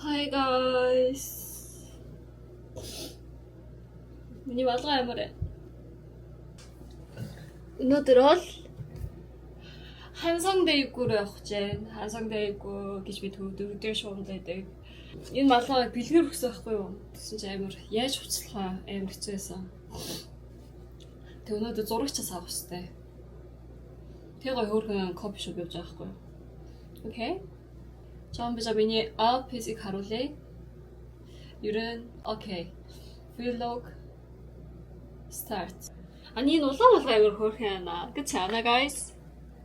Hi guys. Миний балгаа ямар вэ? Өнөөдөр бол хансан дээгүүр явах гэж байна. Хансан дээгүү гэж би төвдөр шуумдайдаг. Энэ малгайг бэлгэр өгсөн байхгүй юу? Тэгсэн чинь амар яаж хуцлахаа амар хэцүү байсан. Тэг өнөөдөр зурагчаас авах хэрэгтэй. Тэг гоё хөөрхөн кофе шоп явж байгаа байхгүй юу? Окей. 처음 보자 миний outfit-ийг харуулъя. Ер нь окей. Vlog start. 아니 энэ улаан улаан аягаар хөөрхөн байна. 그렇지 않아 guys?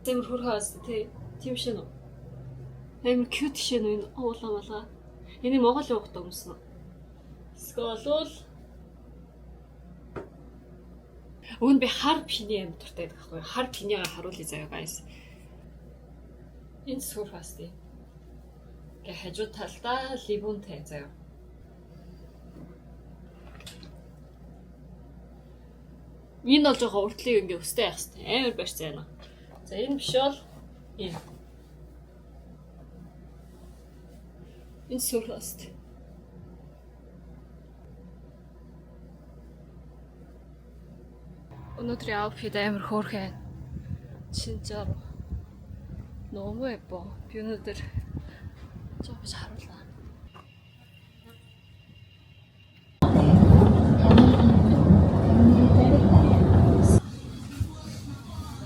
зэмэр хөөрхөн байна тий. Тийм шин үү? Амар cute шин үү? Улаан улаан. Энийг Монгол явах юмсан. Сколол. Өөнд би хар пиний юм дуртай байдаг байхгүй юу? Хар пинийгаа харуулъя заяа guys. Энэ сүрхас тий. хажуу талдаа ливүнтэй заяа. Энэ бол жоохон уртлыг ингээ өстэй явах хэрэгтэй. Амар барьц байна. За энэ биш бол энэ. Энэ сүрхаст. Өнөөдрийн outfit амар хөөрхөн. 진짜 너무 예뻐. 비 오늘들 좀 잘 올라.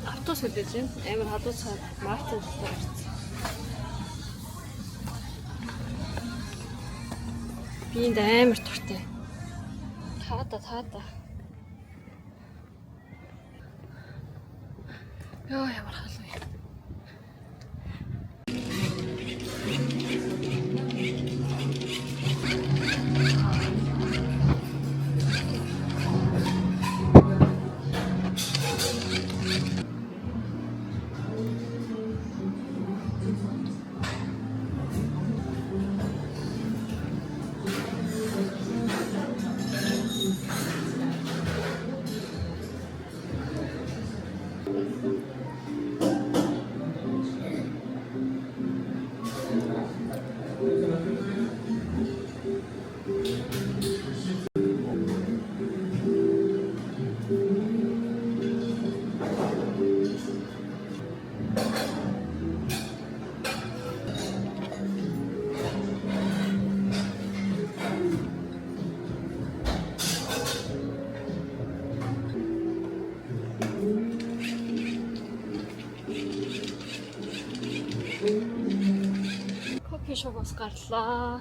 автобус үлдээж байна. Амар хадуу цаад Мартин дээр ирсэн. Би энд амар туртай. Таада. Яа ямар халуун. Шогоос гарлаа.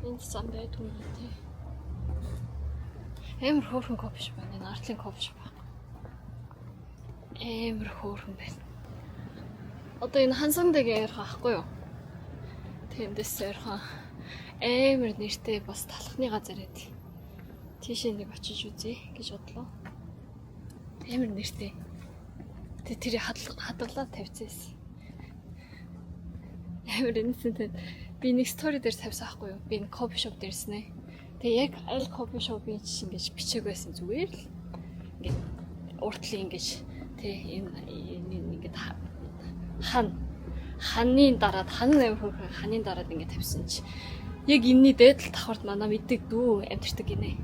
Энд зам бай түнтэй. Амар хөөрхөн кофе шоп байна. Энэ артлын кофе шоп. Амар хөөрхөн байна. Одоо энэ хансандаг ярих байхгүй юу? Тэндээс ярих. Амар нэртэй бас талхны газар эд. Тийшээ нэг очиж үзье гэж бодлоо. Амар нэртэй. Тэр хадгалаа тавьчихсан. Амар энэсэнтэй би нэг стори дээр тавьсан байхгүй юу? Би энэ кофе шоп дээрснэ. Тэгээ яг аль кофе шопын чинь ингэж бичээг байсан зүгээр л. Ингээд уртлын ингэж тий энэ ингээд ханы дараад ханы дараад ингээд тавьсан чи. Яг энэний дээд л давхарт манай мэддэг дүү амтэрдэг гинэ.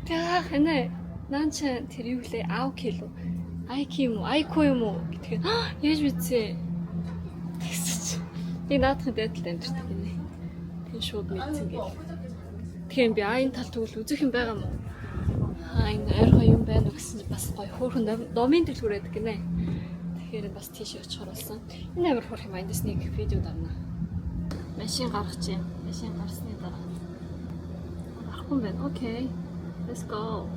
Тэгээ ханаа наан чи тэр юу лээ аавк хэлв. Айки юм уу? Айко юм уу гэдгээр яаж мэдсэ? Тэгсэж. Би наадахын дайдалд амьдэрдэг гинэ. Тийм шууд мэдсэн гэл. Тэгэхээр би энэ тал тэгвэл үзэх юм байгаа мó. Энэ ойрхон юм байна уу гэсэн бас гоё хөөрхөн номын дэлгүүр байдаг гинэ. Тэгэхээр бас тийш очихор болсон. Энэ амар хөөрх юм эндээс нэг видео дарна. Машин гаргаж байна. Машин гарсны дараа. Гарахгүй байна. Окей. Let's go.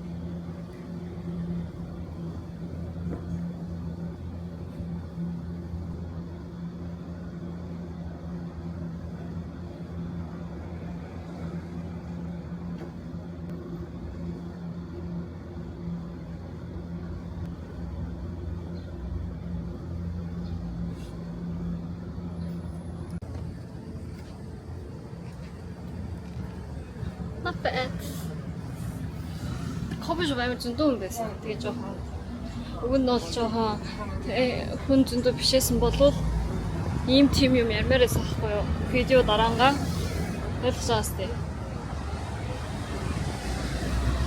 Not bad. 커피 좀 амар зөндөө хүн байсан. Тэгээ жоохон уг нь бол жоохон хүн зөндөө бишээсэн болвол ийм тим юм ярмаар байсан байхгүй юу? Видео дараангаа ойлгож байгаас тээ.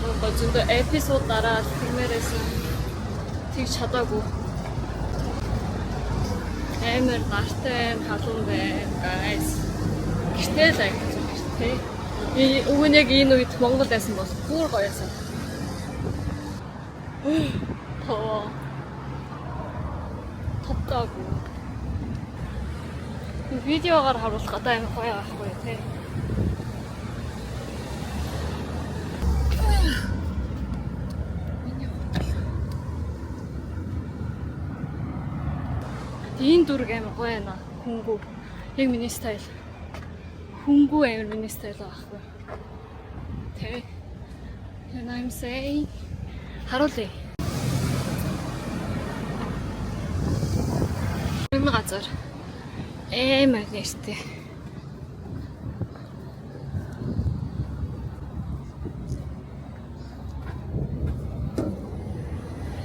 Одоо зөндөө эпизод дараа фильмээр байсан. Тэг чадаагүй. Амар гартай халуун байна, guys. Гэтэл л аяг зүг шүү дээ. Уг нь яг энэ үед Монгол байсан бол бүр гоё яасан. Топтаагүй. Видеогоор харуулах одоо амар гоё байхгүй тий. Энэ дүрг амар гоё байна. Хөнгүү. Яг миний стайл. Хөнгүү амар миний стайл байхгүй. Тэ. And I'm saying харуулъя. Энэ газар амар нэртэй.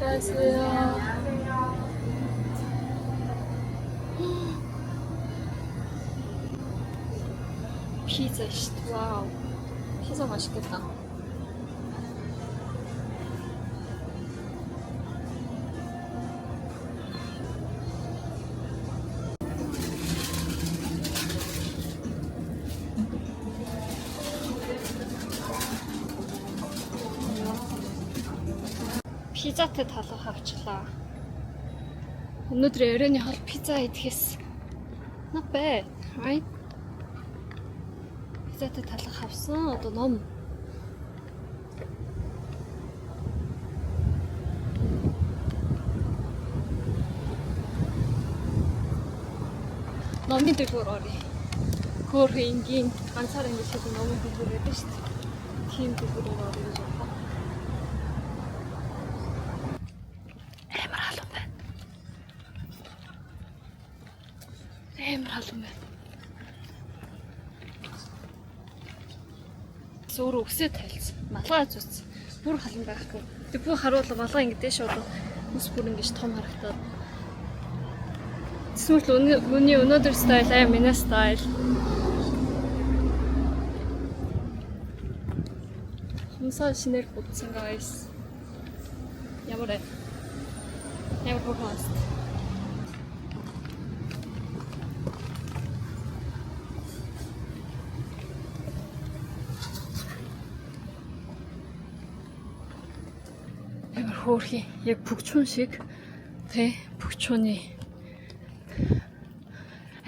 안녕하세요. 피자 와우. 피자 맛있겠다. 피자트 талах авчлаа. Өнөөдөр өрөөний хол пицца идэхээс not bad, right? Пиццатай талах авсан. Одоо ном. Номын дээгүүр орё. Хөөрхөн энгийн ганцаар ингэ шиг номын дээгүүр байдаг шүү дээ. Тийм дээгүүр орё гэж байна. Амар халуун байна. Зөөр өгсөө тайлсан. Малгай зүц. Бүр халуун байхгүй. Тэг бүх харуулга малгай ингэ дэш болоо. Ус бүр ингэж том харагдаад. Эсвэл үний өнөөдөр стайл миний стайл. Хумсаа шинээр бүтсэн guys. Ямар хөөс. Ямар хөөрхий яг бүгчүүн шиг тэ бүгчүүний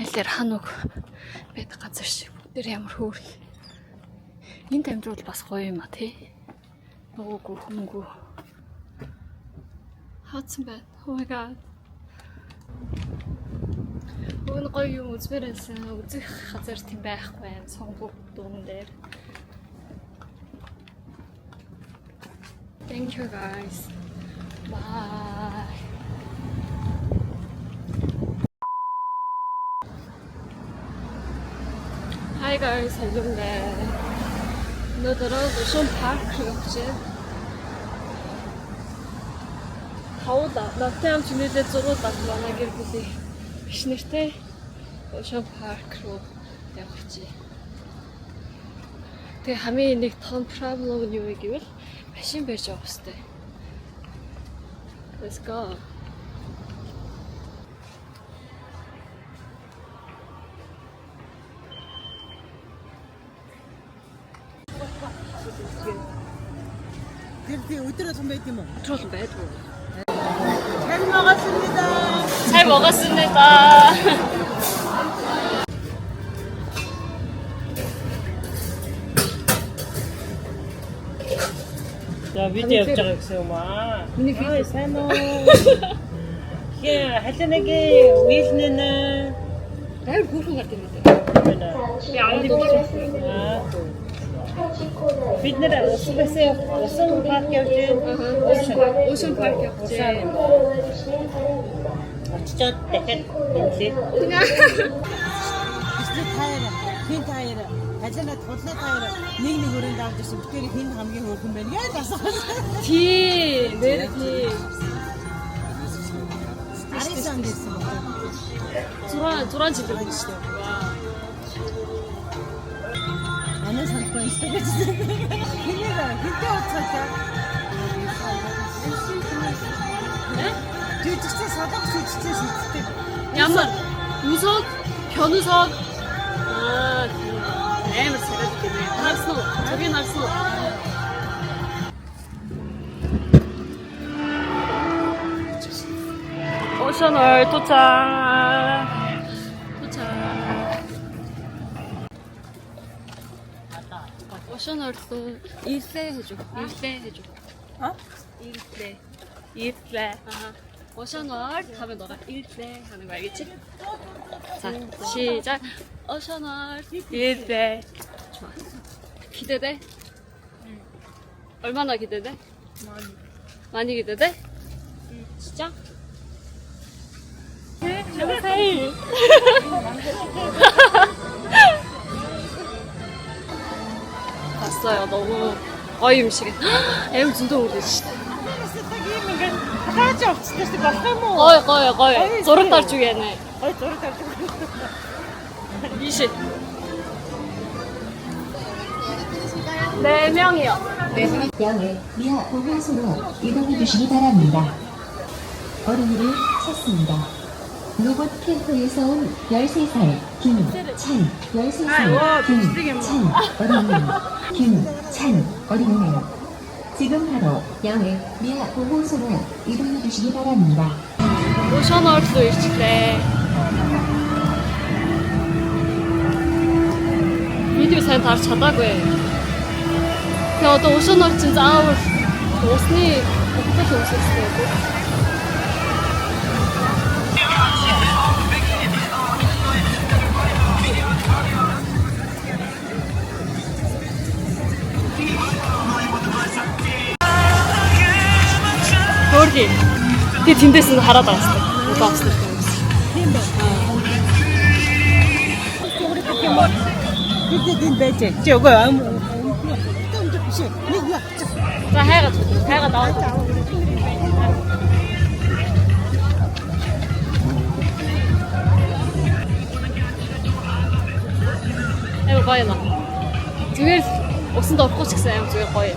аль хануг байдаг газар шиг. Тэр ямар хөөрхий. Энд амжуул бас гоё юм а тий. Нуугүй хөнгүү. Хатсан байна. Oh my god. Өн гоё юм үзмээрсэн үзэх газар тийм байхгүй байна. Сонгог дуун дээр. Thank you guys. Bye. Hi guys, hello there. Өнөөдөр Ocean Park явж байна. Хавда надтай хамт нэлээд зургууд авсан манай гэр бүлийн биш нэртэй Ocean Park руу явах чи. Тэгээ хамгийн нэг том problem нь юу вэ гэвэл машин барьж явах хэрэгтэй. Let's go. 그렇게 어디로 선배님 뭐? 들어서 매도. 잘 먹었습니다. 잘 먹었습니다. 자, видео явж байгаа гэсэн юм аа. Миний видео сайн уу? Халинагийн үйлнэн дай хүүхэн гардаг юм даа. Би аваад аа. Бид нэр усан парк явж байна. Ocean Park явж байна. очичоод дахиад инлээ. Бисний таяр, хин таяр, хажаанаа тулнаа таяр нэг өрөөнд авч ирсэн. Тэгэхээр хин хамгийн хөөхөн байна гэж асуусан. Тий, нэр тий. Арисан гэсэн. 6 жил гэж шүү дээ. Вау. Анаа санахгүй юм шүү гэж. Хинтээ уцаатай. Жүжигчээ садах жүжигчээ шийддэг. Ямар үсэг, пёнусог амар сараад гинэ. Харсан уу? Цогийг харсан уу? 오션월 도착. 오션월도 일세 해줘. 어? 일세. 아하. 오션월 하면 너가 일세 하는 거 알겠지? 자, 시작. 오션월 일세. 좋아. 기대돼? 얼마나 기대돼? 많이 기대돼? 진짜? 세일. 봤어요. 너무 어이 음식에. 애우 진짜 오래지. Хаач авчихсан шүү болох юм уу? 거의. зураг тарж үгэнэ. Ой зураг тарж. 이시. 4명이요. 야외 미하 보건소로 이동해 주시기 바랍니다. 어린이를 찾습니다. 로봇 캠프에서 온 13살 김찬 13살 김찬 어린이는 지금 바로 야외 미하 보건소로 이동해 주시기 바랍니다. 오션월도 일찍래. видео сайн тарж чадаагүй. Тэгээ одоо Oceanor чинь заавал усны бүхэл үсэстэй. Хөргий. Тэгээ тэндээс нь хараад байгаа шүү дээ. Удааснаа. Тийм байна. Бид байж. Чи өгөө ам. Тэнд биш. Нэг яа. За хайгаад аваад. гоё юм. Зүгээр усанд орохгүй ч гэсэн аим зүгээр гоё.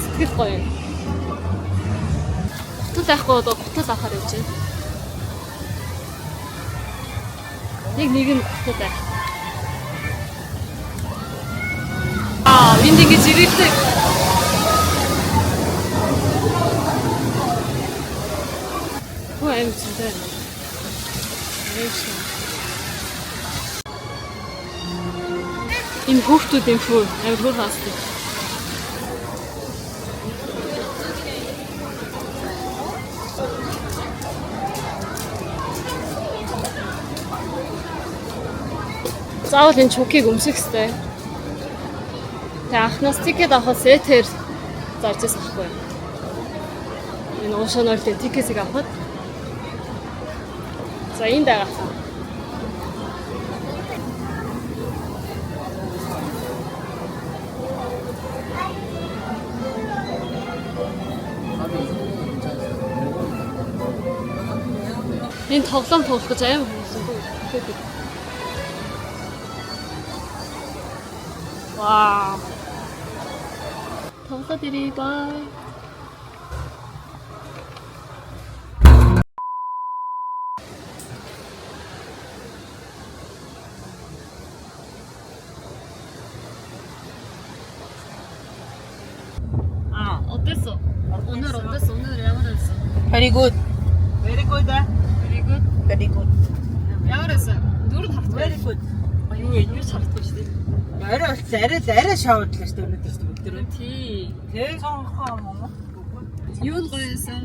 Сэтгэл гоё. Хотод авахгүй одоо хотод авахаар явж байна. Нэг нь хотод байх. Энд ингэж ирээдэг. Хөө аим зүйтэй. Энэ хүүхдүүдийн фүү амар хөр хаасдаг. Заавал энэ чукийг өмсөх хэрэгтэй. Тэгээ анхнаас тикет авах сетээр зарж ирсэн байхгүй. Энэ Oceanor-ийн тикетийг авахд. За энд байгаа. Энэ тоглоом тоглох гэж аим хүмүүс. Вау. тоглоод ирээ бай. 어땠어? 오늘 어땠어? 오늘 야근했어. Very good. Very good. Very good. Very good. 야근했어. 누구 다 Very good. юу чарахгүй шүү дээ. Арай шоудлаа шүү дээ өнөөдөр шүү дээ. Тий. Тэг сонгохоо юм уу? Юу нь гоёсэн?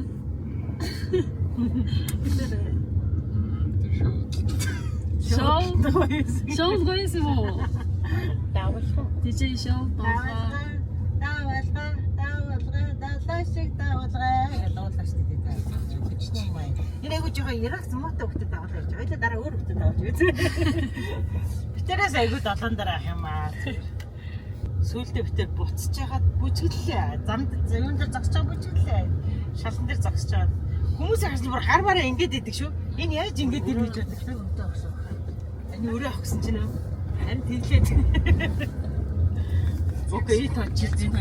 Шоу гоёсэн уу? Давалгаа. DJ шоу давалгаа. Ирээгүй жоо Ирак змуутай хөлтөд аваад байж. Хоёул дараа өөр хөлтөд аваад үү. Битэрээс айгүй долоон дараа ах юм аа. Сүүлдээ битэр буцаж яхад бүжгэлээ. Замд зүүн дээр зогсож байгаа бүжгэлээ. Шалан дээр зогсож байгаа. Хүмүүсийн харж бүр хар бараа ингэж идэг шүү. Энэ яаж ингэж ирвэж бодлоо өнтөө өгсөн. Энэ өөрөө авсан чинь харин тэглээд. Окей, таач жилдээ.